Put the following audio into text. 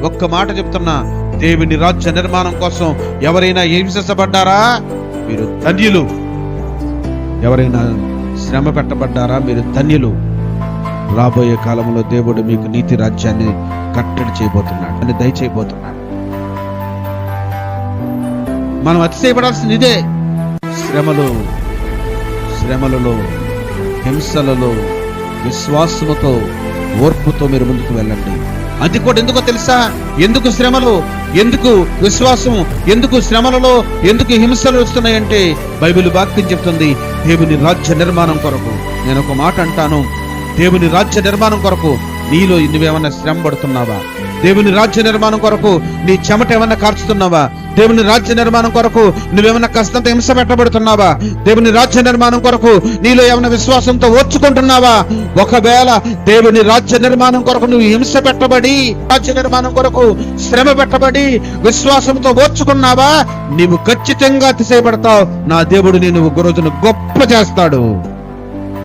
ఒక్క మాట చెప్తున్నా, దేవుని రాజ్య నిర్మాణం కోసం ఎవరైనా హింసించబడ్డారా? మీరు ధన్యులు. ఎవరైనా శ్రమ పెట్టబడ్డారా? మీరు ధన్యులు. రాబోయే కాలంలో దేవుడు మీకు నీతి రాజ్యాన్ని కట్టడి చేయబోతున్నాడు, అని దయచేయబోతున్నాడు. మనం అతిశయపడాల్సింది ఇదే. శ్రమలలో, హింసలలో విశ్వాసముతో, ఓర్పుతో మీరు ముందుకు వెళ్ళండి. అది కూడా ఎందుకో తెలుసా? ఎందుకు శ్రమలు, ఎందుకు విశ్వాసం, ఎందుకు శ్రమలలో, ఎందుకు హింసలు వస్తున్నాయంటే బైబిల్ వాక్యం చెప్తుంది, దేవుని రాజ్య నిర్మాణం కొరకు. నేను ఒక మాట అంటాను, దేవుని రాజ్య నిర్మాణం కొరకు నీలో నువ్వేమన్నా శ్రమ పడుతున్నావా? దేవుని రాజ్య నిర్మాణం కొరకు నీ చెమట ఏమన్నా కార్చుతున్నావా? దేవుని రాజ్య నిర్మాణం కొరకు నువ్వేమన్నా కష్టంతో హింస పెట్టబడుతున్నావా? దేవుని రాజ్య నిర్మాణం కొరకు నీలో ఏమైనా విశ్వాసంతో ఓర్చుకుంటున్నావా? ఒకవేళ దేవుని రాజ్య నిర్మాణం కొరకు నువ్వు హింస పెట్టబడి, రాజ్య నిర్మాణం కొరకు శ్రమ పెట్టబడి విశ్వాసంతో ఓర్చుకున్నావా, నీవు ఖచ్చితంగా అతిశయపడతావు. నా దేవుడు నేను ఒక రోజున గొప్ప చేస్తాడు.